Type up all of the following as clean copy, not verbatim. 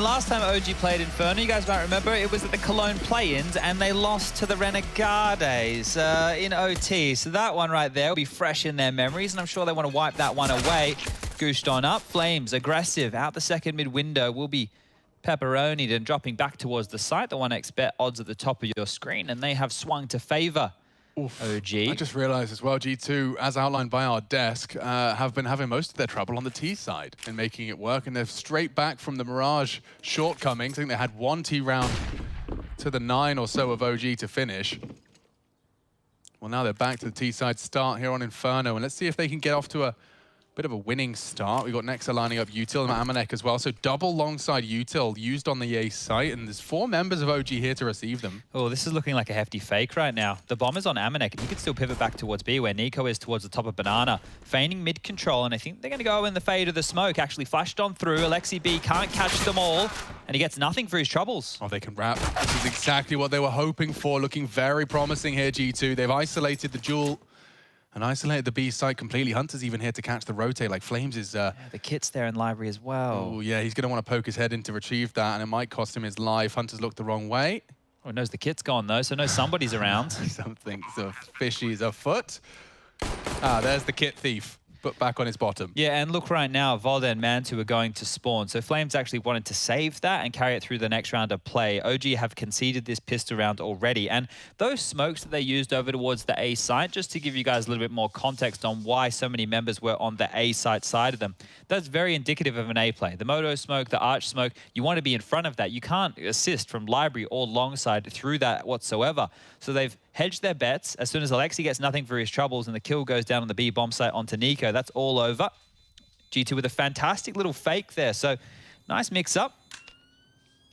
last time OG played Inferno, you guys might remember, it was at the Cologne play-ins, and they lost to the Renegades in OT. So that one right there will be fresh in their memories, and I'm sure they want to wipe that one away. Goosed on up, Flames, aggressive, out the second mid window, will be pepperonied and dropping back towards the site. The 1x bet odds at the top of your screen, and they have swung to favor OG. I just realized as well, G2, as outlined by our desk, have been having most of their trouble on the T side in making it work, and they're straight back from the Mirage shortcomings. I think they had one T round to the 9 or so of OG to finish. Well, now they're back to the T side start here on Inferno, and let's see if they can get off to a bit of a winning start. We've got Nexa lining up Util and Amanek as well. So double alongside Util used on the A site. And there's 4 members of OG here to receive them. Oh, this is looking like a hefty fake right now. The bomb is on Amanek. You can still pivot back towards B where Nico is towards the top of Banana. Feigning mid control. And I think they're going to go in the fade of the smoke. Actually flashed on through. Alexi B can't catch them all. And he gets nothing for his troubles. Oh, they can wrap. This is exactly what they were hoping for. Looking very promising here, G2. They've isolated the Jewel and isolated the B site completely. Hunter's even here to catch the rotate, like Flames is... Yeah, the kit's there in library as well. Oh, yeah, he's going to want to poke his head in to retrieve that, and it might cost him his life. Hunter's looked the wrong way. Oh, he knows the kit's gone, though, so knows somebody's around. Something so fishy is afoot. Ah, there's the kit thief. Put back on his bottom. Yeah, and look right now, Volda and Mantu are going to spawn. So Flames actually wanted to save that and carry it through the next round of play. OG have conceded this pistol round already. And those smokes that they used over towards the A site, just to give you guys a little bit more context on why so many members were on the A site side of them, that's very indicative of an A play. The Moto smoke, the Arch smoke, you want to be in front of that. You can't assist from library or long side through that whatsoever. So they've hedged their bets. As soon as Alexi gets nothing for his troubles and the kill goes down on the B bomb site onto Nico, that's all over. G2 with a fantastic little fake there. So nice mix up.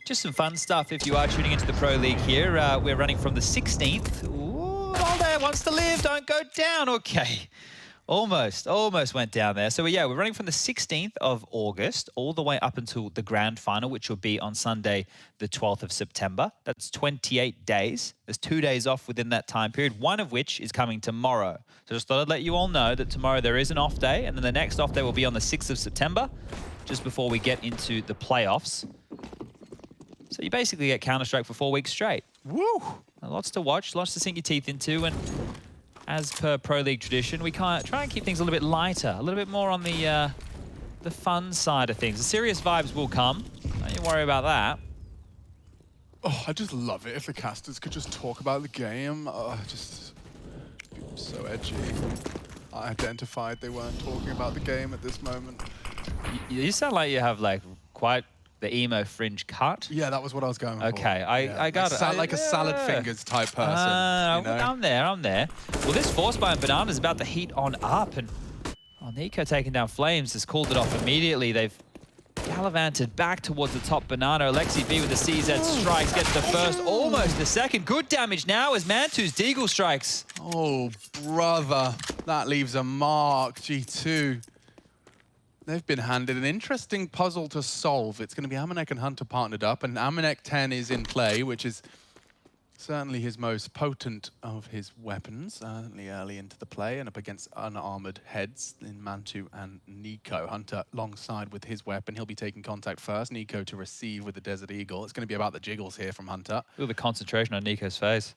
Just some fun stuff if you are tuning into the Pro League here. We're running from the 16th. Ooh, Valde wants to live, don't go down. Okay. Almost went down there. So yeah, we're running from the 16th of August all the way up until the grand final, which will be on Sunday, the 12th of September. That's 28 days. There's 2 days off within that time period, one of which is coming tomorrow. So just thought I'd let you all know that tomorrow there is an off day, and then the next off day will be on the 6th of September, just before we get into the playoffs. So you basically get Counter-Strike for 4 weeks straight. Woo! Lots to watch, lots to sink your teeth into, and as per Pro League tradition, we can't try and keep things a little bit lighter, a little bit more on the fun side of things. The serious vibes will come. Don't you worry about that. Oh, I just love it if the casters could just talk about the game. Just so edgy. I identified they weren't talking about the game at this moment. You sound like you have like quite the emo fringe cut. Yeah, that was what I was going for. Okay, I got it. Like a salad fingers type person. You know? I'm there. Well, this Force by Banana is about to heat on up, and Nico taking down Flames has called it off immediately. They've gallivanted back towards the top. Banana, Alexi B with the CZ strikes, gets the first, almost the second. Good damage now as Mantu's Deagle strikes. Oh, brother. That leaves a mark, G2. They've been handed an interesting puzzle to solve. It's going to be Amanek and Hunter partnered up, and Amanek 10 is in play, which is certainly his most potent of his weapons, certainly early into the play, and up against unarmored heads in Mantu and Nico. Hunter alongside with his weapon. He'll be taking contact first. Nico to receive with the Desert Eagle. It's going to be about the jiggles here from Hunter. Look at the concentration on Nico's face.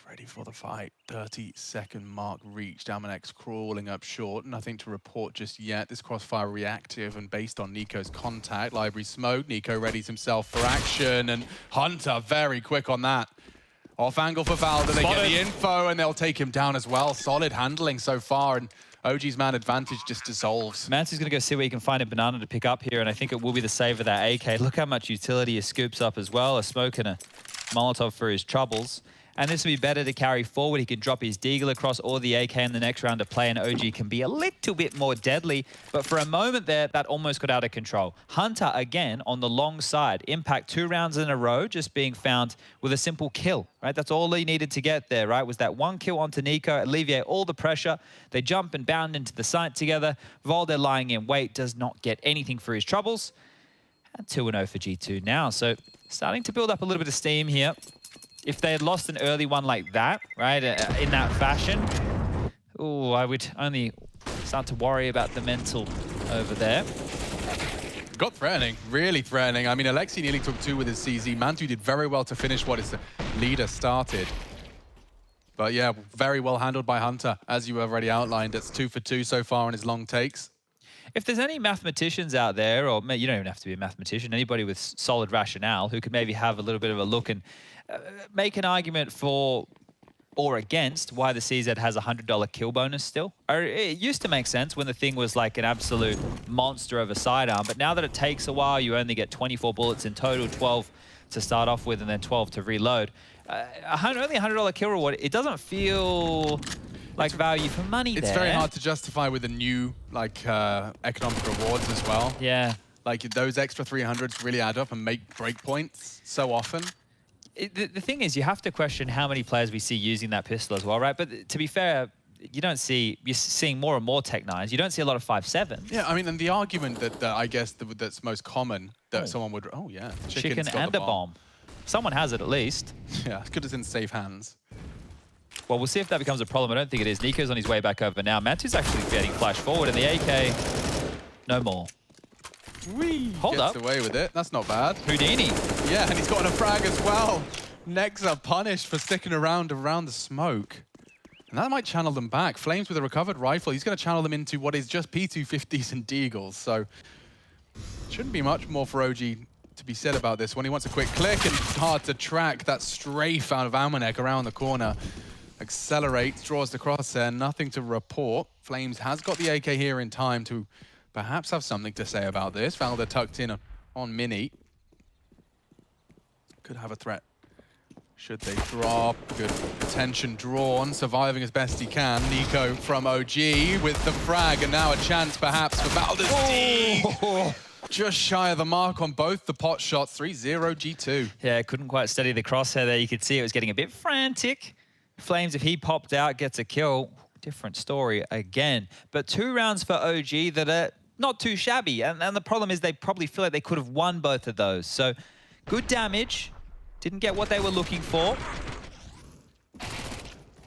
Ready for the fight. 30-second mark reached. Amanek's crawling up short. Nothing to report just yet. This crossfire reactive and based on Nico's contact. Library smoke. Nico readies himself for action. And Hunter very quick on that. Off angle for Valda. They get the info and they'll take him down as well. Solid handling so far. And OG's man advantage just dissolves. Mantu's going to go see where he can find a Banana to pick up here. And I think it will be the save of that AK. Look how much utility he scoops up as well. A smoke and a Molotov for his troubles. And this will be better to carry forward. He can drop his Deagle across or the AK in the next round of play, and OG can be a little bit more deadly. But for a moment there, that almost got out of control. Hunter, again, on the long side. Impact 2 rounds in a row, just being found with a simple kill, right? That's all he needed to get there, right? Was that one kill onto Nico, alleviate all the pressure. They jump and bound into the site together. Volde lying in wait, does not get anything for his troubles. And 2-0 for G2 now. So starting to build up a little bit of steam here. If they had lost an early one like that, right, in that fashion, I would only start to worry about the mental over there. Got threatening, really threatening. I mean, Alexi nearly took 2 with his CZ. Mantu did very well to finish what his leader started. But yeah, very well handled by Hunter, as you already outlined. It's 2 for 2 so far on his long takes. If there's any mathematicians out there, or you don't even have to be a mathematician, anybody with solid rationale who could maybe have a little bit of a look and make an argument for or against why the CZ has a $100 kill bonus still. It used to make sense when the thing was like an absolute monster of a sidearm, but now that it takes a while, you only get 24 bullets in total, 12 to start off with and then 12 to reload. Only $100 kill reward, it doesn't feel like value for money It's there. very hard to justify with the new like economic rewards as well. Yeah. Like those extra 300s really add up and make breakpoints so often. The thing is, you have to question how many players we see using that pistol as well, right? But to be fair, you're seeing more and more Tech 9s. You don't see a lot of 5.7s. Yeah, I mean, and the argument that I guess that's most common that someone would, oh yeah, Chicken and a bomb. Someone has it at least. Yeah, it's good it's in safe hands. Well, we'll see if that becomes a problem. I don't think it is. Nico's on his way back over now. Mantu's actually getting flashed forward, and the AK, no more. Whee! Hold up. Gets away with it. That's not bad. Houdini. Yeah, and he's gotten a frag as well. Nexa punished for sticking around the smoke. And that might channel them back. Flames with a recovered rifle. He's going to channel them into what is just P250s and Deagles. So shouldn't be much more for OG to be said about this one. He wants a quick click, and it's hard to track that strafe out of Amanek around the corner. Accelerates, draws the crosshair, nothing to report. Flames has got the AK here in time to perhaps have something to say about this. Valda tucked in on Mini. Could have a threat. Should they drop? Good attention drawn, surviving as best he can. Nico from OG with the frag, and now a chance perhaps for Valda's Deag. Just shy of the mark on both the pot shots, 3-0 G2. Yeah, couldn't quite steady the crosshair there. You could see it was getting a bit frantic. Flames, if he popped out, gets a kill. Different story again. But 2 rounds for OG that are not too shabby. And the problem is they probably feel like they could have won both of those. So good damage. Didn't get what they were looking for.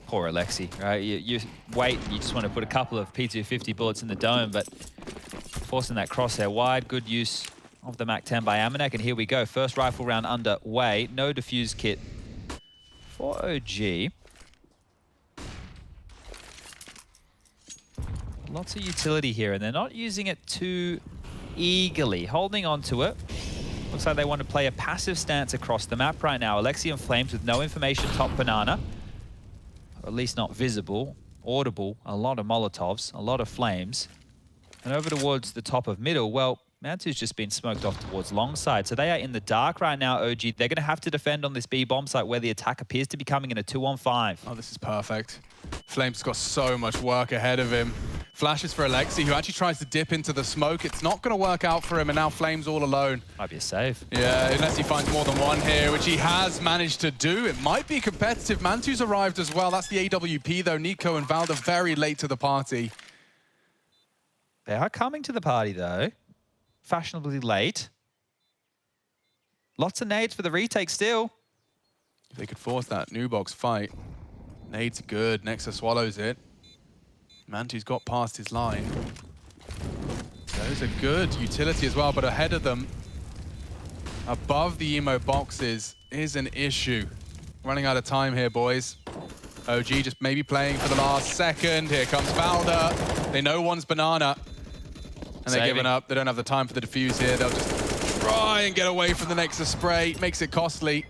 Poor Alexi, right? You wait, you just want to put a couple of P250 bullets in the dome, but forcing that crosshair wide. Good use of the MAC-10 by Amanek. And here we go. First rifle round underway. No defuse kit for OG. Lots of utility here, and they're not using it too eagerly. Holding on to it. Looks like they want to play a passive stance across the map right now. Alexi and Flames with no information top banana. Or at least not visible. Audible. A lot of Molotovs. A lot of Flames. And over towards the top of middle, well, Mantu's just been smoked off towards long side. So they are in the dark right now, OG. They're going to have to defend on this B bomb site where the attack appears to be coming in a 2-on-5. Oh, this is perfect. Flames got so much work ahead of him. Flashes for Alexi, who actually tries to dip into the smoke. It's not going to work out for him, and now Flames all alone. Might be a save. Yeah, unless he finds more than one here, which he has managed to do. It might be competitive. Mantu's arrived as well. That's the AWP, though. Nico and Valda very late to the party. They are coming to the party, though. Fashionably late. Lots of nades for the retake still. If they could force that new box fight. Nades good. Nexa swallows it. Mantu's got past his line. Those are good utility as well, but ahead of them, above the emo boxes, is an issue. Running out of time here, boys. OG just maybe playing for the last second. Here comes Valda. They know one's banana. And they're giving up. They don't have the time for the defuse here. They'll just try and get away from the Nexa spray. Makes it costly.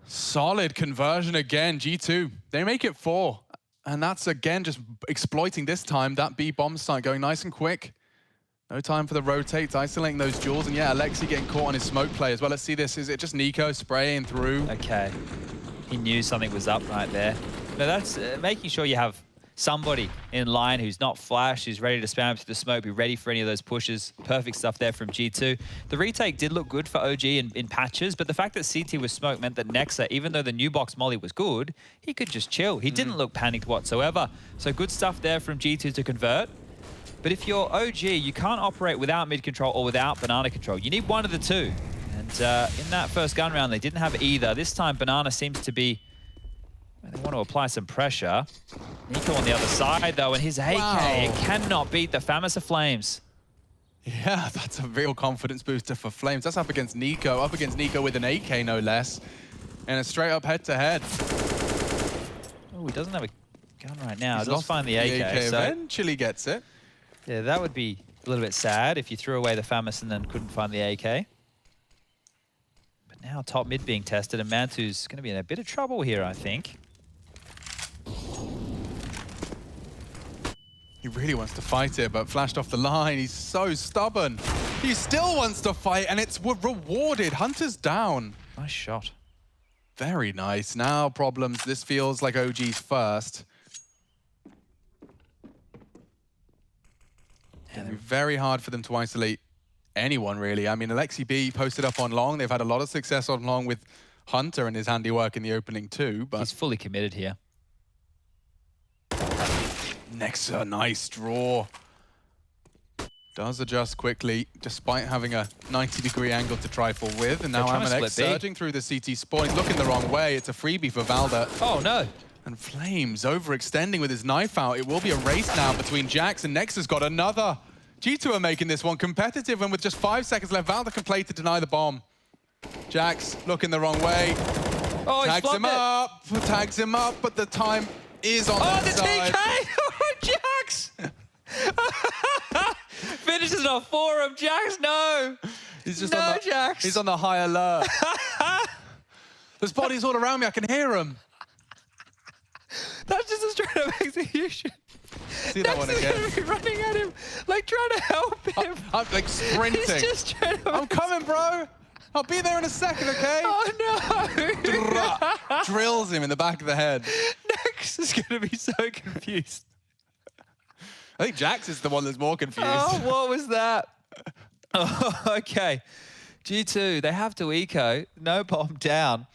Solid conversion again, G2. They make it 4. And that's, again, just exploiting this time that B bomb site, going nice and quick. No time for the rotates, isolating those duels. And yeah, Alexi getting caught on his smoke play as well. Let's see this. Is it just Nico spraying through? Okay. He knew something was up right there. No, that's making sure you have somebody in line who's not flash, who's ready to spam through the smoke, be ready for any of those pushes. Perfect stuff there from G2. The retake did look good for OG in patches, but the fact that CT was smoked meant that Nexa, even though the new box molly was good, he could just chill. He didn't look panicked whatsoever. So good stuff there from G2 to convert. But if you're OG, you can't operate without mid control or without banana control. You need one of the two. And in that first gun round, they didn't have either. This time, banana seems to be... They want to apply some pressure. Nico on the other side, though, and his AK, it cannot beat the Famous of Flames. Yeah, that's a real confidence booster for Flames. That's up against Nico with an AK no less, and a straight up head-to-head. Oh, he doesn't have a gun right now. He's Does lost find the AK. So eventually gets it. yeah, that would be a little bit sad if you threw away the FAMAS and then couldn't find the AK. But now top mid being tested, and Mantu's going to be in a bit of trouble here, I think. He really wants to fight it, but flashed off the line. He's so stubborn. He still wants to fight, and it's rewarded. Hunter's down. Nice shot. Very nice. Now problems. This feels like OG's first. It'll be very hard for them to isolate anyone, really. I mean, Alexi B posted up on Long. They've had a lot of success on Long with Hunter and his handiwork in the opening too, but he's fully committed here. Nexa, nice draw. Does adjust quickly, despite having a 90-degree angle to trifle with. And now Amanek surging through the CT spawn. He's looking the wrong way. It's a freebie for Valda. Oh, no. And Flames overextending with his knife out. It will be a race now between Jax and Nexa's got another. G2 are making this one competitive, and with just 5 seconds left, Valda can play to deny the bomb. Jax looking the wrong way. Oh, tags him up, but the time is on their side. TK! Jax! Finishes it off for him. Jax, no! He's just Jax! He's on the high alert. There's bodies all around me, I can hear him. That's just a straight up execution. See that one again. Gonna be running at him, like trying to help him. I'm like sprinting. He's just straight up. I'm coming, bro. I'll be there in a second, okay? Oh no! Drills him in the back of the head. Nex is gonna be so confused. I think Jax is the one that's more confused. Oh, what was that? Oh, okay. G2, they have to eco. No bomb down.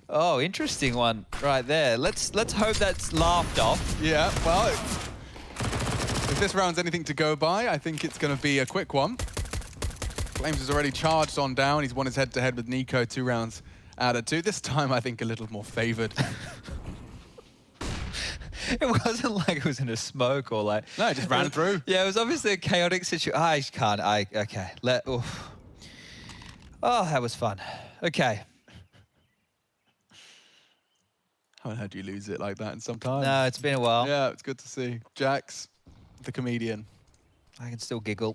Oh, interesting one right there. Let's hope that's laughed off. Yeah, well, if this round's anything to go by, I think it's going to be a quick one. Flames has already charged on down. He's won his head-to-head with Nico 2 rounds out of 2. This time, I think, a little more favored. It wasn't like it was in a smoke or like... No, it just ran through. Yeah, it was obviously a chaotic situation. I can't. Okay. Oof. Oh, that was fun. Okay. Haven't heard you lose it like that in some time. No, it's been a while. Yeah, it's good to see. Jax, the comedian. I can still giggle.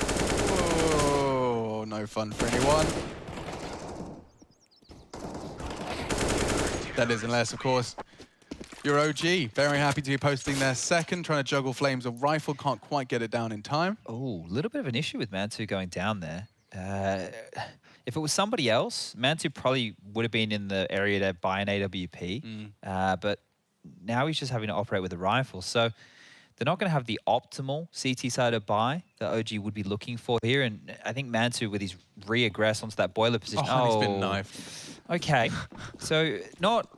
Oh, no fun for anyone. That is, unless, of course, you're OG. Very happy to be posting their second, trying to juggle Flames. A rifle can't quite get it down in time. Oh, a little bit of an issue with Mantu going down there. If it was somebody else, Mantu probably would have been in the area to buy an AWP. But now he's just having to operate with a rifle. So they're not going to have the optimal CT side of buy that OG would be looking for here. And I think Mantu, with his re-aggress onto that boiler position. Oh, he's been knifed. Okay. So not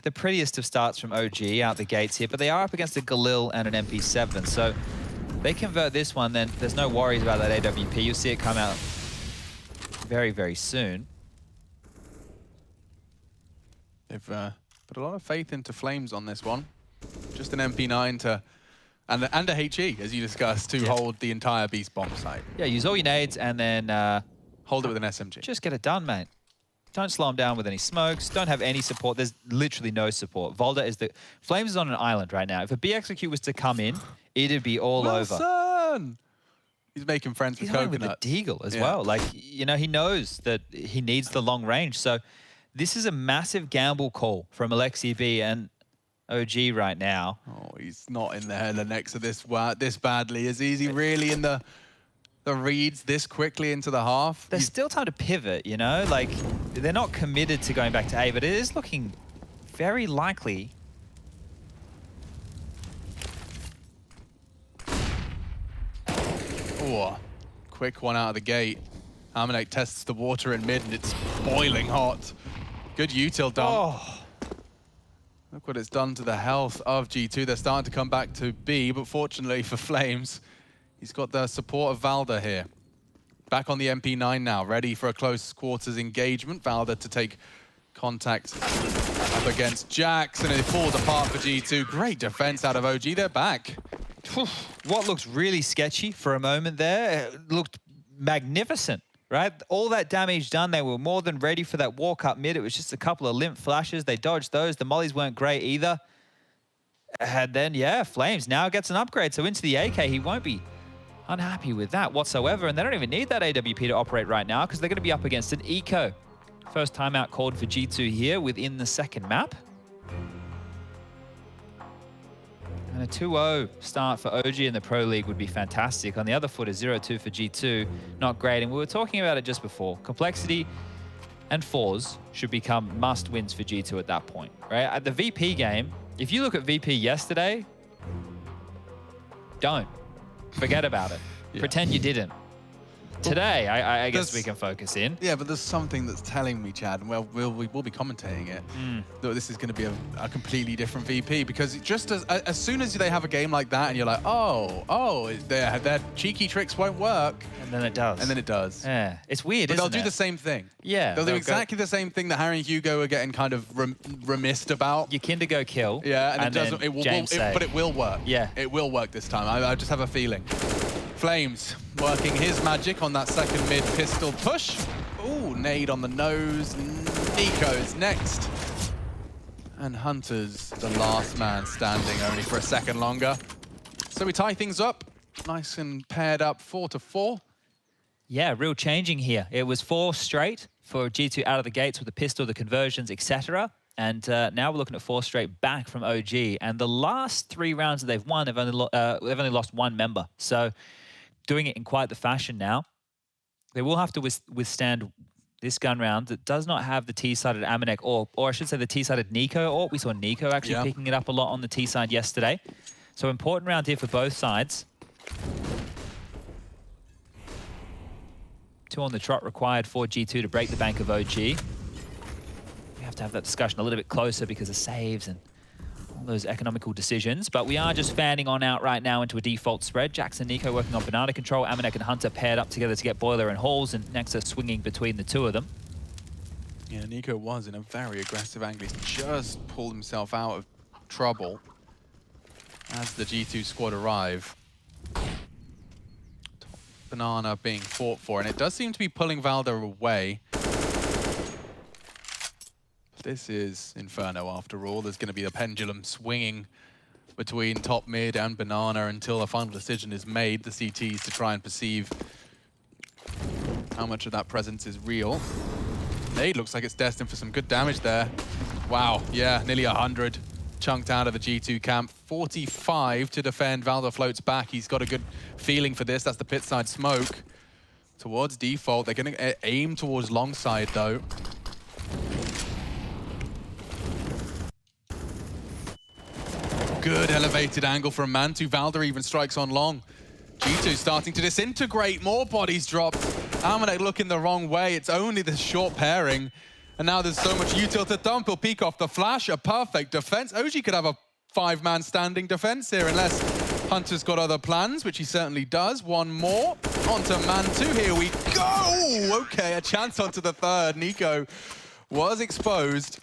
the prettiest of starts from OG out the gates here, but they are up against a Galil and an MP7. So they convert this one, then there's no worries about that AWP. You'll see it come out very, very soon. They've put a lot of faith into Flames on this one. Just an MP9 to... And a HE, as you discussed, to hold the entire Beast Bomb site. Yeah, use all your nades and then... hold it with an SMG. Just get it done, mate. Don't slow them down with any smokes. Don't have any support. There's literally no support. Volda is the... Flames is on an island right now. If a BXQ was to come in, it'd be all over. He's making friends with He's Coconut. with the Deagle as well. Like, you know, he knows that he needs the long range. So this is a massive gamble call from Alexi B and OG right now. Oh, he's not in there the next to this badly. Is he really in the reads this quickly into the half? There's still time to pivot, you know? Like, they're not committed to going back to A, but it is looking very likely. Oh, quick one out of the gate. Amanek tests the water in mid and it's boiling hot. Good util dump. Oh. Look what it's done to the health of G2. They're starting to come back to B, but fortunately for Flames, he's got the support of Valda here. Back on the MP9 now, ready for a close quarters engagement. Valda to take contact up against Jax, and it falls apart for G2. Great defense out of OG. They're back. What looks really sketchy for a moment there, it looked magnificent, right? All that damage done, they were more than ready for that walk up mid. It was just a couple of limp flashes. They dodged those. The mollies weren't great either. And then, yeah, Flames now gets an upgrade. So into the AK, he won't be unhappy with that whatsoever. And they don't even need that AWP to operate right now because they're going to be up against an eco. First timeout called for G2 here within the second map. And a 2-0 start for OG in the Pro League would be fantastic. On the other foot, a 0-2 for G2, not great. And we were talking about it just before. Complexity and fours should become must wins for G2 at that point, right? At the VP game, if you look at VP yesterday, don't. Forget about it. Yeah. Pretend you didn't. Today, I guess we can focus in. Yeah, but there's something that's telling me, Chad, and we'll be commentating it, that this is going to be a completely different VP, because just as soon as they have a game like that and you're like, oh, their cheeky tricks won't work. And then it does. And then it does. Yeah, it's weird, but isn't it? They'll do the same thing. Yeah. They'll do exactly the same thing that Harry and Hugo are getting kind of remissed about. Your Kinder go kill. Yeah, and but it will work. Yeah. It will work this time. I just have a feeling. Flames working his magic on that second mid pistol push. Ooh, nade on the nose. Nico's next. And Hunter's the last man standing, only for a second longer. So we tie things up. Nice and paired up, 4-4. Yeah, real changing here. It was 4 straight for G2 out of the gates with the pistol, the conversions, etc. And now we're looking at 4 straight back from OG. And the last 3 rounds that they've won, they've only lost 1 member. So doing it in quite the fashion now. They will have to withstand this gun round that does not have the T-sided Amanek or I should say the T-sided Nico or we saw Nico actually picking it up a lot on the T-side yesterday. So important round here for both sides. 2 on the trot required for G2 to break the bank of OG. We have to have that discussion a little bit closer because of saves and all those economical decisions, but we are just fanning on out right now into a default spread. Jackson, Nico working on banana control, Amanek and Hunter paired up together to get Boiler and Halls, and Nexa swinging between the 2 of them. Yeah, Nico was in a very aggressive angle. He's just pulled himself out of trouble as the G2 squad arrive. Banana being fought for, and it does seem to be pulling Valder away. This is Inferno after all. There's going to be a pendulum swinging between top mid and Banana until a final decision is made. The CTs to try and perceive how much of that presence is real. Nade looks like it's destined for some good damage there. Wow, yeah, nearly 100 chunked out of the G2 camp. 45 to defend. Valder floats back. He's got a good feeling for this. That's the pit side smoke. Towards default. They're going to aim towards long side though. Good elevated angle from Mantu. Valder even strikes on long. G2 starting to disintegrate. More bodies dropped. Amanek looking the wrong way. It's only the short pairing. And now there's so much util to dump. He'll peek off the flash. A perfect defense. OG could have a 5-man standing defense here unless Hunter's got other plans, which he certainly does. One more. Onto Mantu. Here we go. Okay, a chance onto the third. Nico was exposed.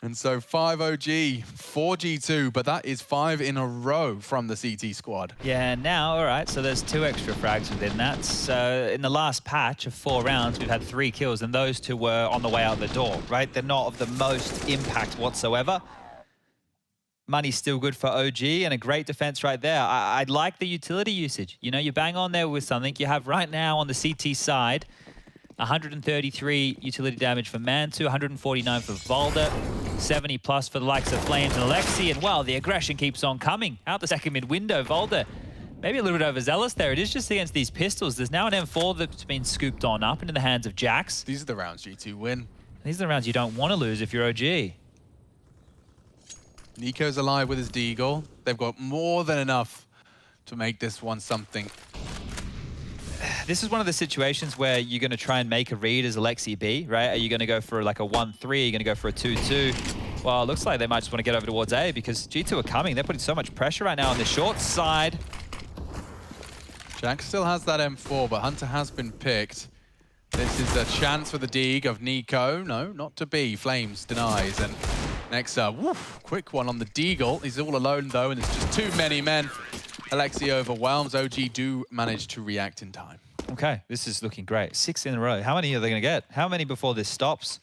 And so 5 OG, 4 G2, but that is 5 in a row from the CT squad. Yeah, now, all right, so there's 2 extra frags within that. So in the last patch of 4 rounds, we've had 3 kills, and those 2 were on the way out the door, right? They're not of the most impact whatsoever. Money's still good for OG, and a great defense right there. I'd like the utility usage. You know, you bang on there with something. You have right now on the CT side, 133 utility damage for Mantu, 149 for Valder, 70 plus for the likes of Flames and Alexi, and well, the aggression keeps on coming. Out the second mid window, Valder, maybe a little bit overzealous there. It is just against these pistols. There's now an M4 that's been scooped on up into the hands of Jax. These are the rounds G2 win. These are the rounds you don't want to lose if you're OG. Nico's alive with his Deagle. They've got more than enough to make this one something. This is one of the situations where you're going to try and make a read as Alexi B, right? Are you going to go for like a 1-3? Are you going to go for a 2-2? Well, it looks like they might just want to get over towards A because G2 are coming. They're putting so much pressure right now on the short side. Jack still has that M4, but Hunter has been picked. This is a chance for the Deag of Nico. No, not to be. Flames denies, and Next up, woof, quick one on the Deagle. He's all alone though, and it's just too many men. Alexi overwhelms. OG do manage to react in time. Okay, this is looking great. 6 in a row. How many are they going to get? How many before this stops?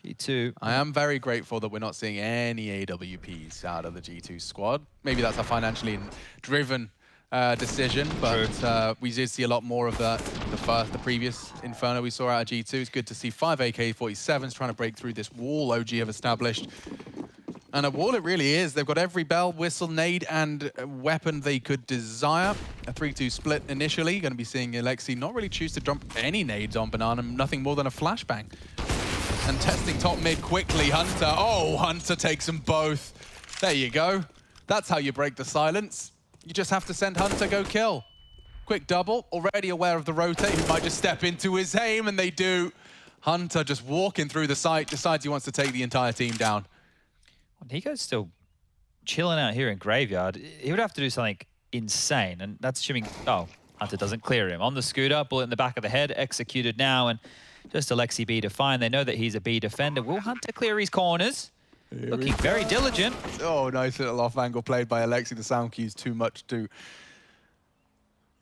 G2. I am very grateful that we're not seeing any AWPs out of the G2 squad. Maybe that's a financially driven decision, but we did see a lot more of the previous Inferno we saw out of G2. It's good to see 5 AK-47s trying to break through this wall OG have established. And a wall it really is. They've got every bell, whistle, nade, and weapon they could desire. A 3-2 split initially. Going to be seeing Alexi not really choose to dump any nades on Banana, nothing more than a flashbang. And testing top mid quickly, Hunter. Oh, Hunter takes them both. There you go. That's how you break the silence. You just have to send Hunter go kill. Quick double, already aware of the rotate, who might just step into his aim, and they do. Hunter just walking through the site, decides he wants to take the entire team down. Nico's still chilling out here in Graveyard. He would have to do something insane, and that's assuming, oh, Hunter doesn't clear him. On the scooter, bullet in the back of the head, executed now, and just Alexi B to find. They know that he's a B defender. Will Hunter clear his corners? Looking very diligent. Oh, nice little off angle played by Alexi. The sound cue's too much to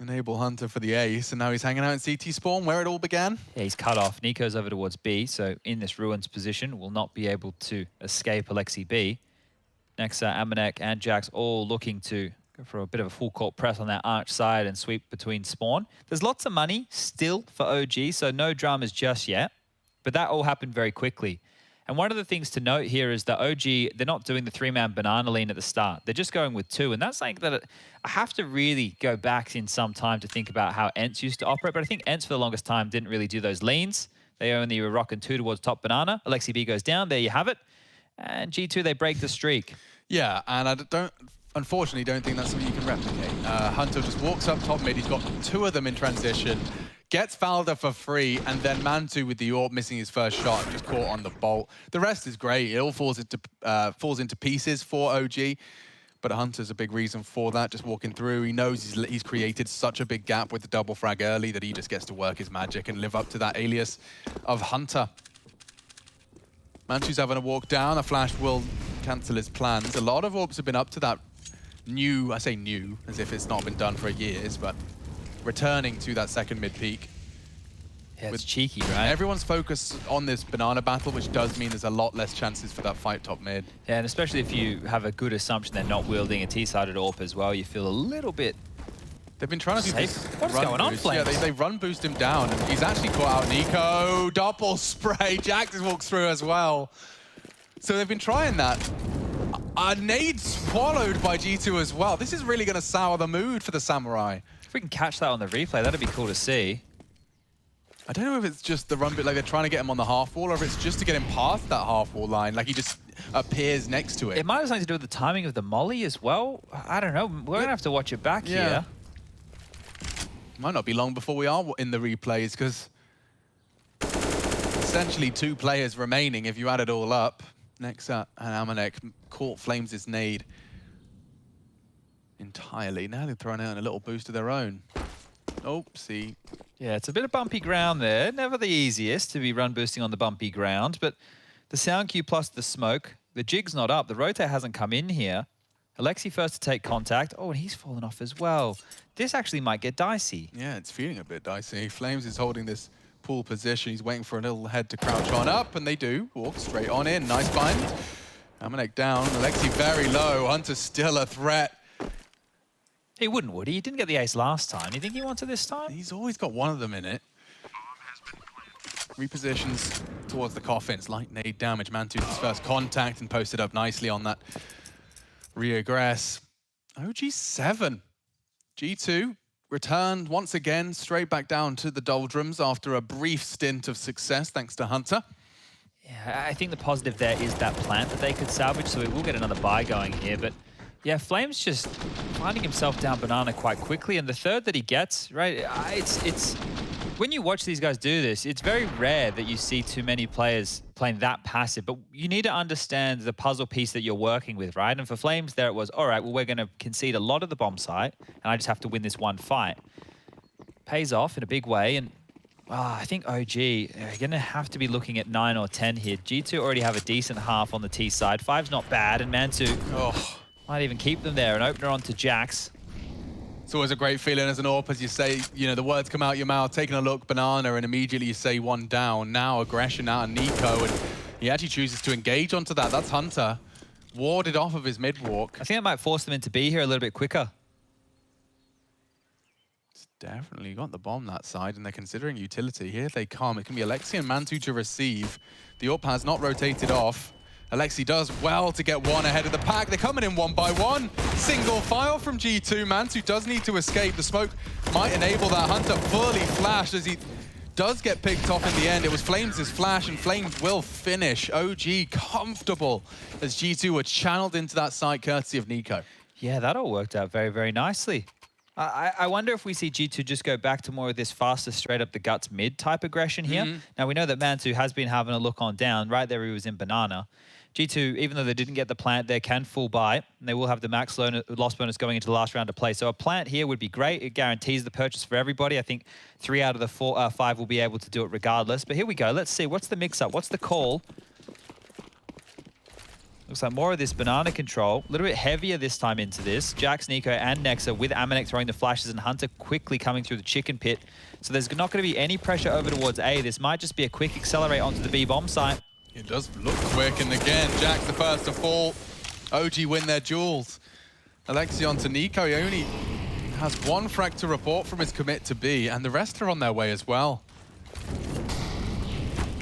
enable Hunter for the ace, and now he's hanging out in CT spawn where it all began. Yeah, he's cut off. Nico's over towards B, so in this Ruins position, will not be able to escape Alexi B. Next, Amanek and Jax all looking to go for a bit of a full court press on that arch side and sweep between spawn. There's lots of money still for OG, so no dramas just yet, but that all happened very quickly. And one of the things to note here is that OG, they're not doing the 3-man banana lean at the start. They're just going with 2. And that's something that I have to really go back in some time to think about how ENCE used to operate. But I think ENCE for the longest time didn't really do those leans. They only were rocking 2 towards top banana. Alexi B goes down. There you have it. And G2, they break the streak. Yeah, and I unfortunately don't think that's something you can replicate. Hunter just walks up top mid. He's got 2 of them in transition. Gets Falder for free, and then Mantu with the AWP missing his first shot, just caught on the bolt. The rest is great. It all falls into pieces for OG, but Hunter's a big reason for that, just walking through. He knows he's created such a big gap with the double frag early that he just gets to work his magic and live up to that alias of Hunter. Mantu's having a walk down. A flash will cancel his plans. A lot of AWPs have been up to that new, I say new, as if it's not been done for years, but returning to that second mid peak. Yeah, it's cheeky, right? Everyone's focused on this banana battle, which does mean there's a lot less chances for that fight top mid. Yeah, and especially if you have a good assumption they're not wielding a T-sided AWP as well, you feel a little bit They've been trying to do this. What's going on, Flames? Yeah, they run boost him down, and he's actually caught out Nico. Double spray. Jax walks through as well. So they've been trying that. A nade swallowed by G2 as well. This is really going to sour the mood for the Samurai. If we can catch that on the replay, that'd be cool to see. I don't know if it's just the run bit, like they're trying to get him on the half wall, or if it's just to get him past that half wall line, like he just appears next to it. It might have something to do with the timing of the molly as well. I don't know. We're going to have to watch it back here. Might not be long before we are in the replays, because essentially 2 players remaining if you add it all up. Next up, and Amanek caught Flames' nade entirely. Now they're throwing out a little boost of their own. Oopsie. Yeah, it's a bit of bumpy ground there. Never the easiest to be run boosting on the bumpy ground, but the sound cue plus the smoke, the jig's not up. The rotate hasn't come in here. Alexi first to take contact. Oh, and he's fallen off as well. This actually might get dicey. Yeah, it's feeling a bit dicey. Flames is holding this pool position. He's waiting for a little head to crouch on up, and they do. Walk straight on in. Nice bind. Amanek down. Alexi very low. Hunter's still a threat. He wouldn't, would he? He didn't get the ace last time. You think he wants it this time? He's always got one of them in it. Repositions towards the coffins. Light nade damage. Mantu his first contact and posted up nicely on that reaggress. OG7. G2 returned once again straight back down to the doldrums after a brief stint of success thanks to Hunter. Yeah, I think the positive there is that plant that they could salvage, so we will get another buy going here, but yeah, Flames just finding himself down banana quite quickly, and the third that he gets, right, it's when you watch these guys do this, it's very rare that you see too many players playing that passive, but you need to understand the puzzle piece that you're working with, right? And for Flames there it was, all right, well, we're going to concede a lot of the bomb site, and I just have to win this one fight. Pays off in a big way, and I think OG are going to have to be looking at 9 or 10 here. G2 already have a decent half on the T side. 5's not bad, and Mantu might even keep them there. An opener onto Jax. It's always a great feeling as an AWP, as you say, you know, the words come out your mouth, taking a look, banana, and immediately you say one down. Now aggression out of Nico, and he actually chooses to engage onto that. That's Hunter. Warded off of his mid-walk. I think that might force them into B here a little bit quicker. It's definitely got the bomb that side, and they're considering utility. Here they come. It can be Alexi and Mantu to receive. The AWP has not rotated off. Alexi does well to get one ahead of the pack. They're coming in one by one. Single file from G2. Mantu does need to escape. The smoke might enable that. Hunter fully flashed as he does get picked off in the end. It was Flames' flash, and Flames will finish. OG comfortable as G2 were channeled into that site courtesy of Nico. Yeah, that all worked out very, very nicely. I wonder if we see G2 just go back to more of this faster, straight up the guts mid type aggression here. Now, we know that Mantu has been having a look on down. Right there, he was in banana. G2, even though they didn't get the plant, they can full buy, and they will have the max loss bonus going into the last round of play. So a plant here would be great. It guarantees the purchase for everybody. I think 3 out of the 5 will be able to do it regardless. But here we go. Let's see. What's the mix-up? What's the call? Looks like more of this banana control. A little bit heavier this time into this. Jax, Nico, and Nexa with Amanek throwing the flashes, and Hunter quickly coming through the chicken pit. So there's not going to be any pressure over towards A. This might just be a quick accelerate onto the B bomb site. It does look quick, and again, Jax the first to fall. OG win their duels. Alexi onto Nico. He only has 1 frag to report from his commit to B, and the rest are on their way as well.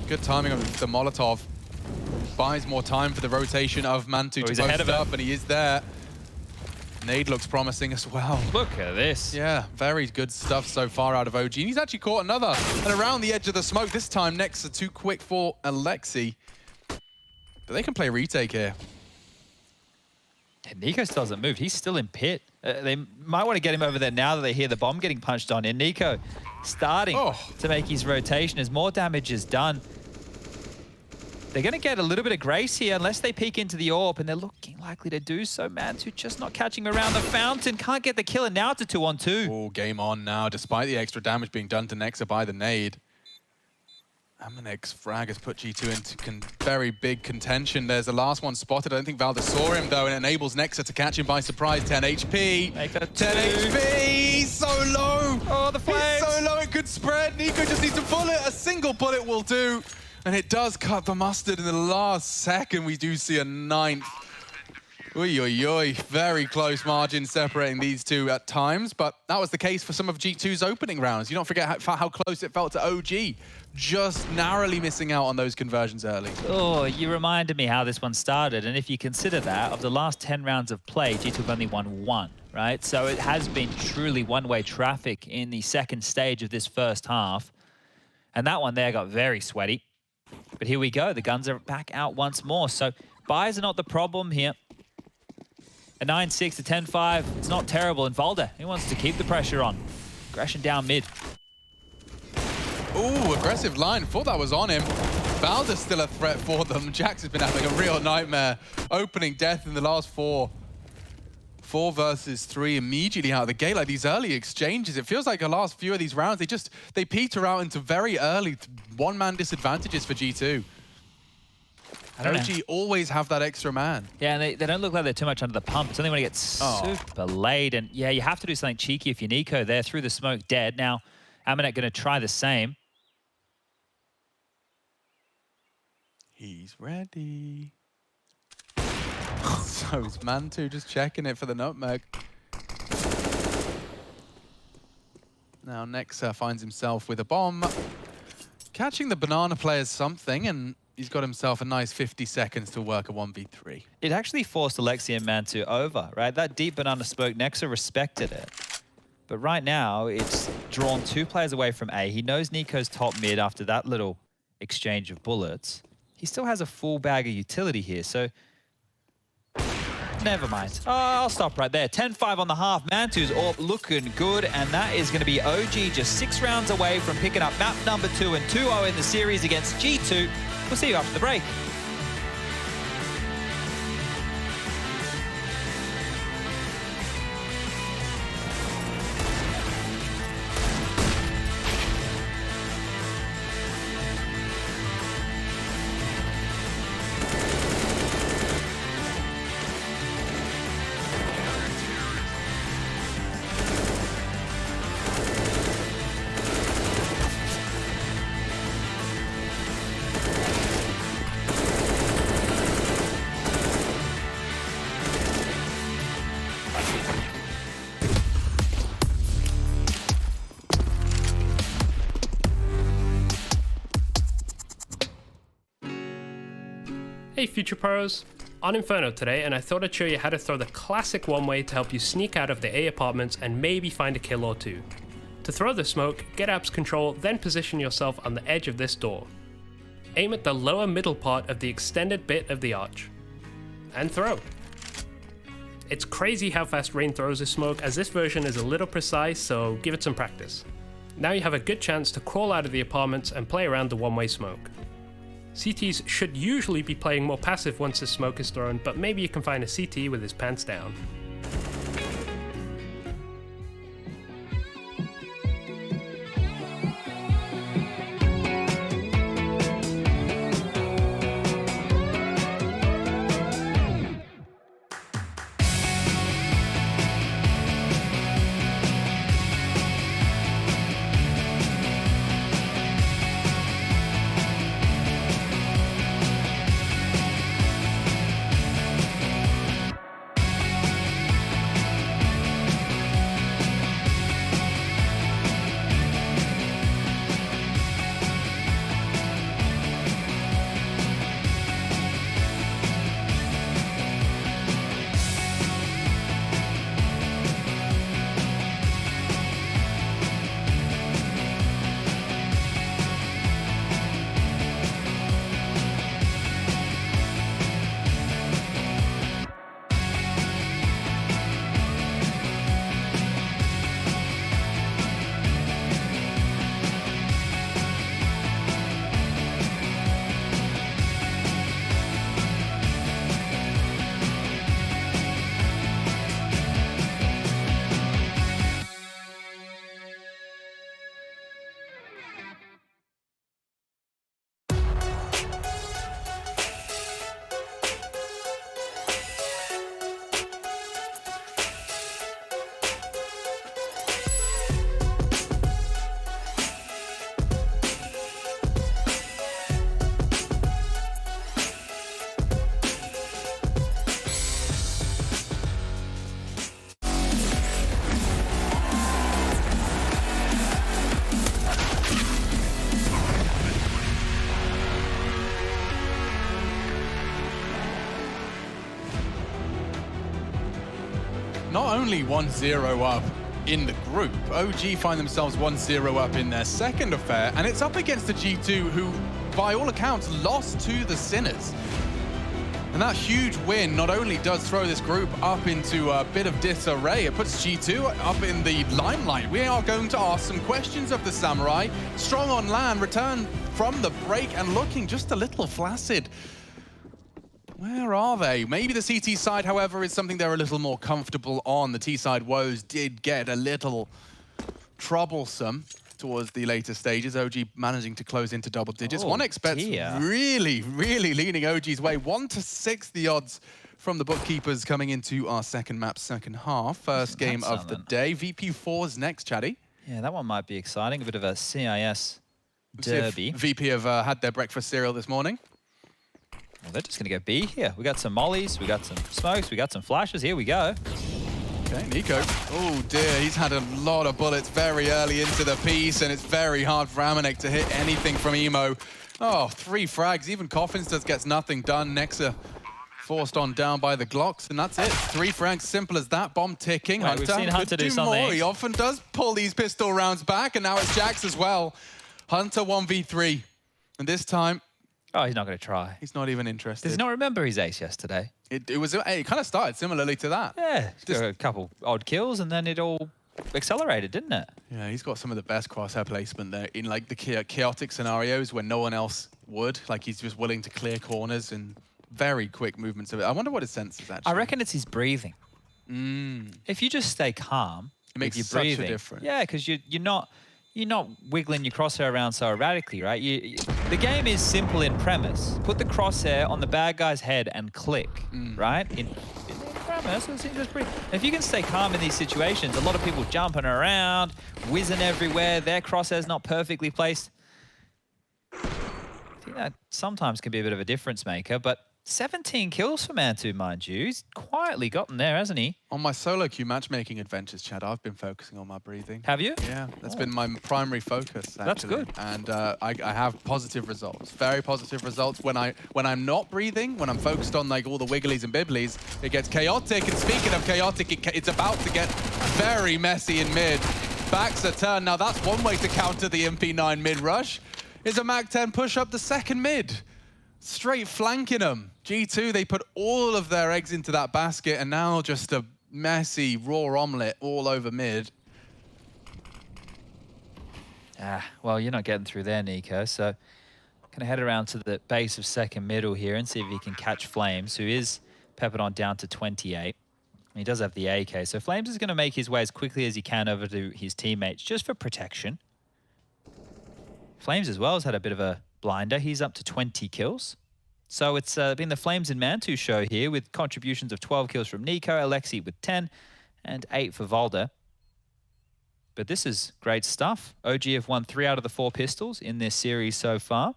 Good timing of the Molotov. Buys more time for the rotation of Mantu to post up, and he is there. Nade looks promising as well. Look at this. Yeah, very good stuff so far out of OG. And he's actually caught another. And around the edge of the smoke, this time Nexa too quick for Alexi. But they can play retake here. And Nico still hasn't moved. He's still in pit. They might want to get him over there now that they hear the bomb getting punched on in. Nico starting to make his rotation as more damage is done. They're going to get a little bit of grace here unless they peek into the AWP, and they're looking likely to do so. Mantu just not catching around the fountain. Can't get the kill, and now it's a 2-on-2. Oh, game on now, despite the extra damage being done to Nexa by the nade. Amanek's frag has put G2 into very big contention. There's the last one spotted. I don't think Valdes saw him, though, and it enables Nexa to catch him by surprise. 10 HP. 10 HP! So low! Oh, the flames! It's so low it could spread. Nico just needs a bullet. A single bullet will do. And it does cut the mustard in the last second. We do see a 9th. Oy, oy, oy. Very close margin separating these two at times, but that was the case for some of G2's opening rounds. You don't forget how close it felt to OG, just narrowly missing out on those conversions early. Oh, you reminded me how this one started, and if you consider that, of the last 10 rounds of play, G2 have only won 1, right? So it has been truly one-way traffic in the second stage of this first half, and that one there got very sweaty. But here we go. The guns are back out once more. So buys are not the problem here. A 9-6 to 10-5. It's not terrible. And Valde, he wants to keep the pressure on. Aggression down mid. Ooh, aggressive line. Thought that was on him. Valde's still a threat for them. Jax has been having a real nightmare. Opening death in the last 4 versus 3 immediately out of the gate. Like these early exchanges, it feels like the last few of these rounds, they peter out into very early one-man disadvantages for G2. OG always have that extra man. Yeah, and they don't look like they're too much under the pump. It's only when it gets super late. And yeah, you have to do something cheeky if you're Nico there. Through the smoke, dead. Now, Amanek going to try the same. He's ready. So is Mantu just checking it for the nutmeg. Now Nexa finds himself with a bomb. Catching the banana player is something, and he's got himself a nice 50 seconds to work a 1v3. It actually forced Alexi and Mantu over, right? That deep banana smoke, Nexa respected it. But right now, it's drawn 2 players away from A. He knows Nico's top mid after that little exchange of bullets. He still has a full bag of utility here, so never mind. Oh, I'll stop right there. 10-5 on the half. Mantu's all looking good, and that is going to be OG just 6 rounds away from picking up map number 2 and 2-0 in the series against G2. We'll see you after the break. Hey Future Pros, on Inferno today, and I thought I'd show you how to throw the classic one-way to help you sneak out of the A apartments and maybe find a kill or two. To throw the smoke, get apps control, then position yourself on the edge of this door. Aim at the lower middle part of the extended bit of the arch. And throw. It's crazy how fast Rain throws his smoke, as this version is a little precise, so give it some practice. Now you have a good chance to crawl out of the apartments and play around the one-way smoke. CTs should usually be playing more passive once the smoke is thrown, but maybe you can find a CT with his pants down. Not only 1-0 up in the group, OG find themselves 1-0 up in their second affair, and it's up against the G2 who, by all accounts, lost to the Sinners. And that huge win not only does throw this group up into a bit of disarray, it puts G2 up in the limelight. We are going to ask some questions of the Samurai. Strong on land, return from the break and looking just a little flaccid. Where are they? Maybe the CT side, however, is something they're a little more comfortable on. The T-side woes did get a little troublesome towards the later stages. OG managing to close into double digits. 1xBet's really leaning OG's way. 1-6 the odds from the bookkeepers coming into our second map, second half. First game of the day. VP4's next, Chatty. Yeah, that one might be exciting. A bit of a CIS derby. VP have had their breakfast cereal this morning. Well, they're just going to go B here. We got some mollies, we got some smokes, we got some flashes. Here we go. Okay, Nico. Oh dear, he's had a lot of bullets very early into the piece, and it's very hard for Amanek to hit anything from Emo. Oh, 3 frags. Even Coffins just gets nothing done. Nexa forced on down by the Glocks, and that's it. 3 frags, simple as that. Bomb ticking. Right, we've seen Hunter do something. More. He often does pull these pistol rounds back, and now it's Jax as well. Hunter 1v3, and this time, oh, he's not going to try. he's not even interested. Does he not remember his ace yesterday? It kind of started similarly to that. Yeah, just a couple odd kills and then it all accelerated, didn't it? Yeah, he's got some of the best crosshair placement there in like the chaotic scenarios when no one else would. Like he's just willing to clear corners and very quick movements of it. I wonder what his sense is actually. I reckon it's his breathing. If you just stay calm, it makes your such breathing, a difference. Yeah, because you're not wiggling your crosshair around so erratically, right? The game is simple in premise. Put the crosshair on the bad guy's head and click, right? In premise, it seems pretty. If you can stay calm in these situations, a lot of people jumping around, whizzing everywhere, their crosshair's not perfectly placed. I think that sometimes can be a bit of a difference maker, but 17 kills for Mantu, mind you. He's quietly gotten there, hasn't he? On my solo queue matchmaking adventures, Chad, I've been focusing on my breathing. Have you? Yeah, that's been my primary focus, actually. That's good. And I have positive results, very positive results. When I'm not breathing, when I'm focused on like all the wigglies and bibblies, it gets chaotic. And speaking of chaotic, it's about to get very messy in mid. Backs a turn. Now that's one way to counter the MP9 mid rush, is a Mac-10 push up the second mid. Straight flanking them. G2, they put all of their eggs into that basket, and now just a messy raw omelette all over mid. Well, you're not getting through there, Nico, so gonna head around to the base of second middle here and see if he can catch Flames, who is peppered on down to 28. He does have the AK, so Flames is gonna make his way as quickly as he can over to his teammates, just for protection. Flames as well has had a bit of a blinder. He's up to 20 kills. So it's been the Flames and Mantu show here with contributions of 12 kills from Nico, Alexi with 10, and 8 for Valder. But this is great stuff. OG have won 3 out of the 4 pistols in this series so far.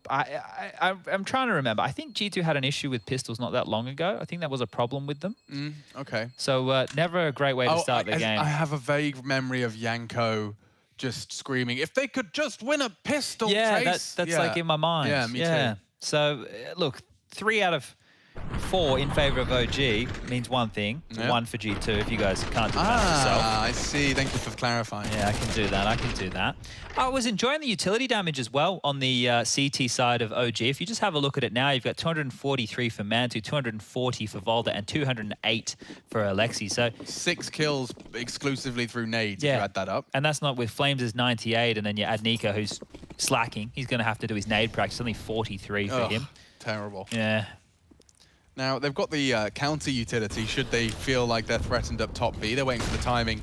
I'm trying to remember. I think G2 had an issue with pistols not that long ago. I think that was a problem with them. Okay. So never a great way to start the game. I have a vague memory of Yanko just screaming, if they could just win a pistol, yeah, Trace. that's like in my mind. Yeah, me too. So look, 3 out of 4 in favor of OG means one thing, 1 for G2 if you guys can't do that yourself. I see. Thank you for clarifying. Yeah, I can do that. I can do that. I was enjoying the utility damage as well on the CT side of OG. If you just have a look at it now, you've got 243 for Mantu, 240 for Valder, and 208 for Alexi. So 6 kills exclusively through nades, if you add that up. And that's not with Flames' 98, and then you add Nico, who's slacking. He's going to have to do his nade practice. Only 43 for him. Terrible. Yeah. Now, they've got the counter utility should they feel like they're threatened up top B. They're waiting for the timing.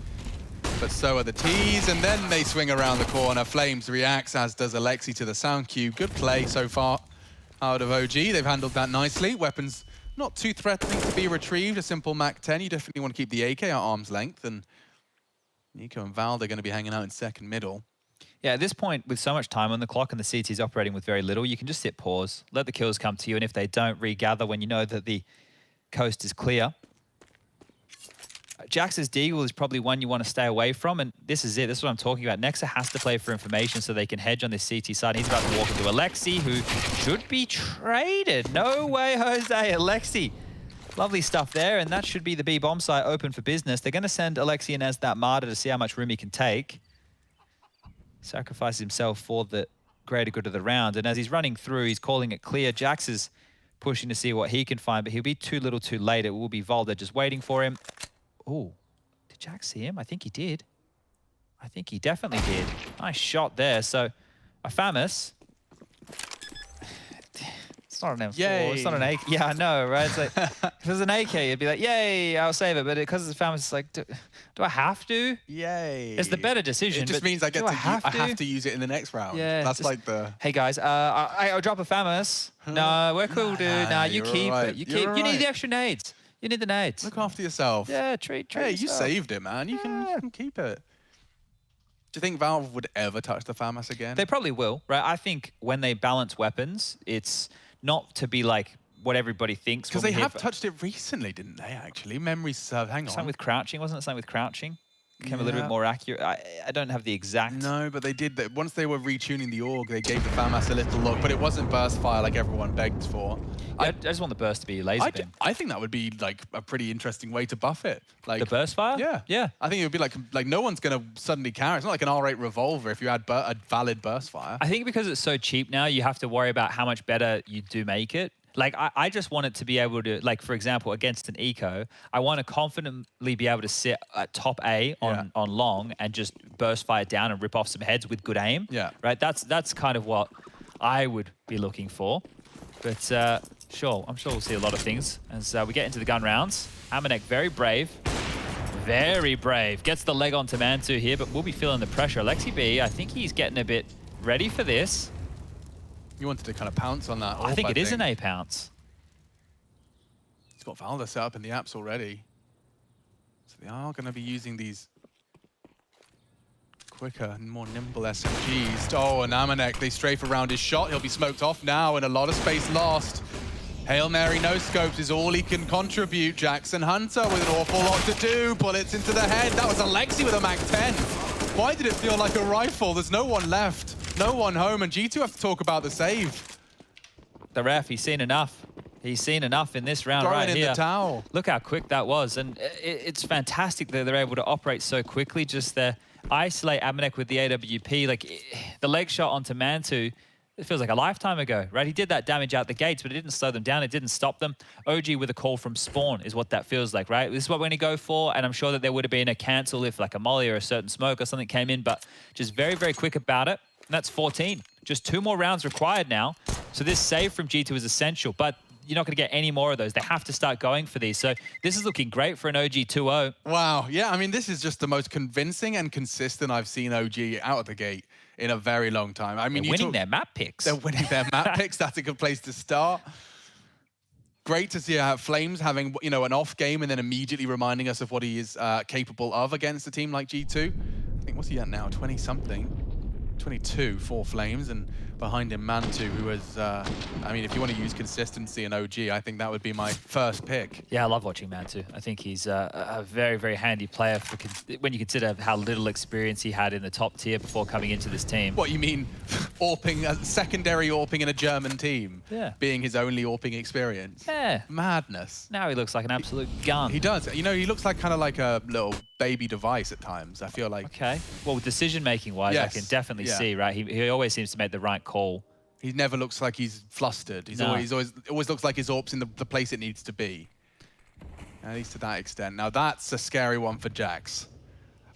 But so are the T's, and then they swing around the corner. Flames reacts, as does Alexi to the sound cue. Good play so far out of OG. They've handled that nicely. Weapons not too threatening to be retrieved. A simple Mac-10. You definitely want to keep the AK at arm's length. And Nico and Val, they're going to be hanging out in second middle. Yeah, at this point, with so much time on the clock and the CT's operating with very little, you can just hit pause, let the kills come to you, and if they don't, regather when you know that the coast is clear. Jax's Deagle is probably one you want to stay away from, and this is it. This is what I'm talking about. Nexa has to play for information so they can hedge on this CT side. He's about to walk into Alexi, who should be traded. No way, Jose. Alexi. Lovely stuff there, and that should be the B bomb site open for business. They're going to send Alexi in as that martyr to see how much room he can take. Sacrifices himself for the greater good of the round. And as he's running through, he's calling it clear. Jax is pushing to see what he can find, but he'll be too little too late. It will be Valder just waiting for him. Oh, did Jax see him? I think he did. I think he definitely did. Nice shot there. So, a Famus. It's not an M4. Yay. It's not an AK. Yeah, I know, right? It's like, if it was an AK, it'd be like, yay, I'll save it. But because it's a Famus, it's like, do I have to? Yay. It's the better decision. It just means I have to use it in the next round. Yeah, that's just, like the... Hey guys, I'll drop a Famus. No, we're cool, dude. Nah, you keep it. You need the extra nades. You need the nades. Look after yourself. Yeah, treat Hey, yourself. you saved it, man. You can keep it. Do you think Valve would ever touch the Famus again? They probably will, right? I think when they balance weapons, it's not to be like what everybody thinks. Because they have touched it recently, didn't they, actually? Memory serve. Hang on. Something with crouching, wasn't it? Something with crouching? Became a little bit more accurate. I don't have the exact... No, but they did that. Once they were retuning the org, they gave the Famas a little look, but it wasn't burst fire like everyone begged for. Yeah, I just want the burst to be laser beam. I think that would be like a pretty interesting way to buff it. Like the burst fire? Yeah. Yeah. I think it would be like no one's going to suddenly carry. It's not like an R8 revolver if you had a valid burst fire. I think because it's so cheap now, you have to worry about how much better you do make it. Like, I just want it to be able to, like, for example, against an eco, I want to confidently be able to sit at top A on long and just burst fire down and rip off some heads with good aim. Yeah. Right? That's kind of what I would be looking for. But sure, I'm sure we'll see a lot of things as we get into the gun rounds. Amanek, very brave. Very brave. Gets the leg onto Mantu here, but we'll be feeling the pressure. Alexi B, I think he's getting a bit ready for this. You wanted to kind of pounce on that. I think it is an A pounce. He's got Valda set up in the apps already. So they are going to be using these quicker and more nimble SMGs. Oh, and Amanek, they strafe around his shot. He'll be smoked off now and a lot of space lost. Hail Mary no scopes is all he can contribute. Jackson Hunter with an awful lot to do. Bullets into the head. That was Alexi with a Mac-10. Why did it feel like a rifle? There's no one left. No one home. And G2 have to talk about the save. The ref, he's seen enough. He's seen enough in this round Throwing right in here. the towel. Look how quick that was. And it's fantastic that they're able to operate so quickly. Just isolate Amanek with the AWP. Like, the leg shot onto Mantu, it feels like a lifetime ago, right? He did that damage out the gates, but it didn't slow them down. It didn't stop them. OG with a call from spawn is what that feels like, right? This is what we're going to go for, and I'm sure that there would have been a cancel if like a molly or a certain smoke or something came in, but just very, very quick about it. And that's 14. Just 2 more rounds required now. So this save from G2 is essential, but you're not going to get any more of those. They have to start going for these. So this is looking great for an OG 2-0. Wow. Yeah, I mean, this is just the most convincing and consistent I've seen OG out of the gate in a very long time. I mean, They're winning their map picks. They're winning their map picks. That's a good place to start. Great to see Flames having, you know, an off game and then immediately reminding us of what he is capable of against a team like G2. I think, what's he at now? 20-something. 22 for Flames, and behind him Mantu, who is, I mean, if you want to use consistency in OG, I think that would be my first pick. Yeah, I love watching Mantu. I think he's a very, very handy player for when you consider how little experience he had in the top tier before coming into this team. What, you mean AWPing, secondary AWPing in a German team? Yeah. Being his only AWPing experience? Yeah. Madness. Now he looks like an absolute gun. He does. You know, he looks like kind of like a little baby device at times, I feel like. Okay. Well, decision-making wise, Yes. I can definitely see, right? He always seems to make the right call. He never looks like he's flustered. He's always looks like his AWP's in the place it needs to be. At least to that extent. Now that's a scary one for Jax.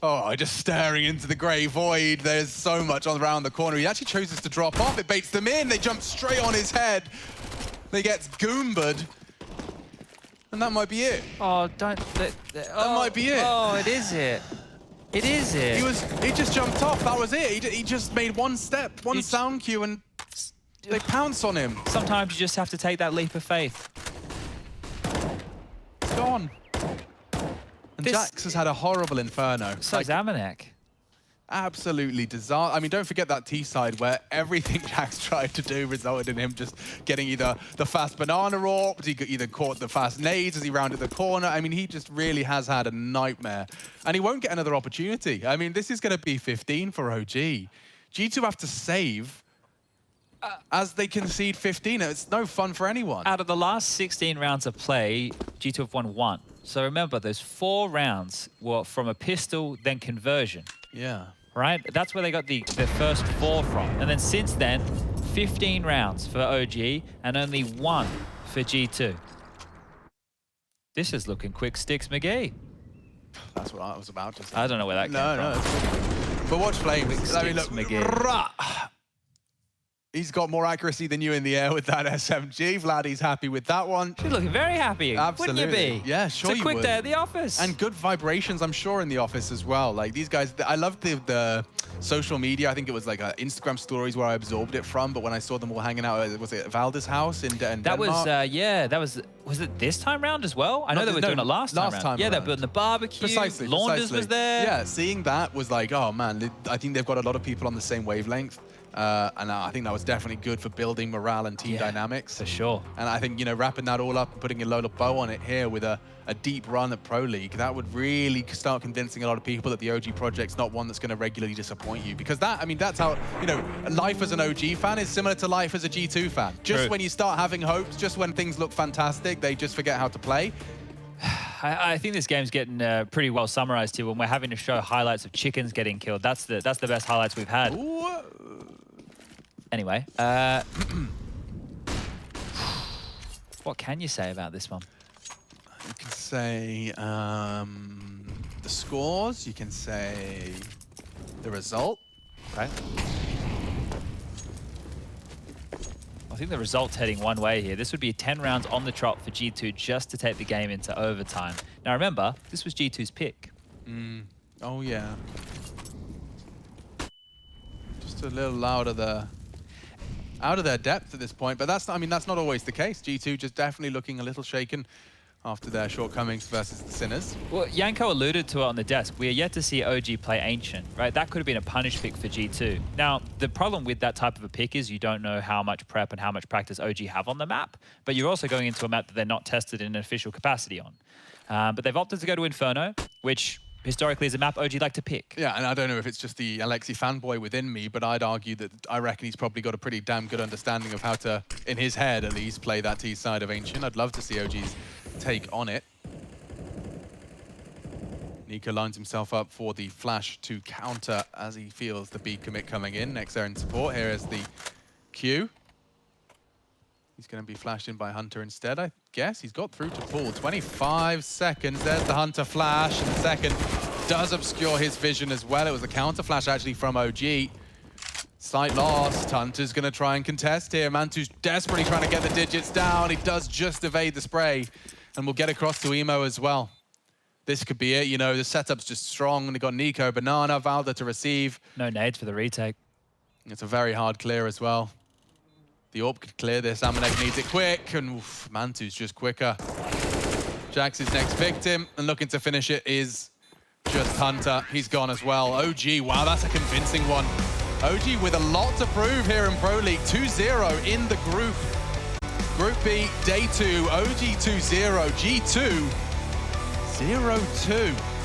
Oh, just staring into the grey void. There's so much around the corner. He actually chooses to drop off. It baits them in. They jump straight on his head. They get goombed. And that might be it. Oh, don't... That might be it. Oh, it is it. It is it. He just jumped off. That was it. He just made one step, one sound cue, and they pounce on him. Sometimes you just have to take that leap of faith. Gone. And Jax has had a horrible Inferno. So's Amanek. Absolutely disaster. I mean, don't forget that T-side where everything Jax tried to do resulted in him just getting either the fast banana AWP, he either caught the fast nades as he rounded the corner. I mean, he just really has had a nightmare. And he won't get another opportunity. I mean, this is going to be 15 for OG. G2 have to save as they concede 15. It's no fun for anyone. Out of the last 16 rounds of play, G2 have won 1. So remember, those 4 rounds were from a pistol, then conversion. Yeah. Right? That's where they got their first 4 from. And then since then, 15 rounds for OG and only 1 for G2. This is looking quick sticks McGee. That's what I was about to say. I don't know where that came from. No, it's but watch Flames. I mean, look, he's got more accuracy than you in the air with that SMG. Vladdy's happy with that one. She's looking very happy. Absolutely. Wouldn't you be? Yeah, sure it's a you quick would. day at the office. And good vibrations, I'm sure, in the office as well. Like, these guys, I love the social media. I think it was like Instagram stories where I absorbed it from, but when I saw them all hanging out, was it Valda's house in Denmark? That was, yeah, that was it this time round as well? I know they were doing it last time round. Yeah, they were building the barbecue. Precisely. Launders was there. Yeah, seeing that was like, oh man, I think they've got a lot of people on the same wavelength. And I think that was definitely good for building morale and team dynamics. For sure. And I think, you know, wrapping that all up and putting a little bow on it here with a deep run at Pro League, that would really start convincing a lot of people that the OG project's not one that's going to regularly disappoint you. Because that, I mean, that's how, you know, life as an OG fan is similar to life as a G2 fan. Just when you start having hopes, just when things look fantastic, they just forget how to play. I think this game's getting pretty well summarized here when we're having to show highlights of chickens getting killed. That's the best highlights we've had. Ooh. Anyway, what can you say about this one? You can say the scores, you can say the result. Okay. I think the result's heading one way here. This would be 10 rounds on the trot for G2 just to take the game into overtime. Now remember, this was G2's pick. Oh yeah. Just a little out of their depth at this point, but that's not, I mean, that's not always the case. G2 just definitely looking a little shaken after their shortcomings versus the Sinners. Well, Yanko alluded to it on the desk. We are yet to see OG play Ancient, right? That could have been a punish pick for G2. Now, the problem with that type of a pick is you don't know how much prep and how much practice OG have on the map, but you're also going into a map that they're not tested in an official capacity on. But they've opted to go to Inferno, which historically is a map OG like to pick. Yeah, and I don't know if it's just the Alexi fanboy within me, but I'd argue that I reckon he's probably got a pretty damn good understanding of how to, in his head at least, play that T side of Ancient. I'd love to see OG's take on it. Nico lines himself up for the flash to counter as he feels the B commit coming in. Next there in support, here is the Q. He's going to be flashed in by Hunter instead, I guess. He's got through to full. 25 seconds. There's the Hunter flash. And the second does obscure his vision as well. It was a counter flash actually from OG. Sight lost. Hunter's going to try and contest here. Mantu's desperately trying to get the digits down. He does just evade the spray. And we'll get across to Emo as well. This could be it. You know, the setup's just strong. They've got Nico, Banana, Valda to receive. No nades for the retake. It's a very hard clear as well. The AWP could clear this. Amanek needs it quick, and oof, Mantu's just quicker. Jax is next victim, and looking to finish it is just Hunter. He's gone as well. OG, wow, that's a convincing one. OG with a lot to prove here in Pro League. 2-0 in the group. Group B, day 2, OG 2-0, G2 0-2.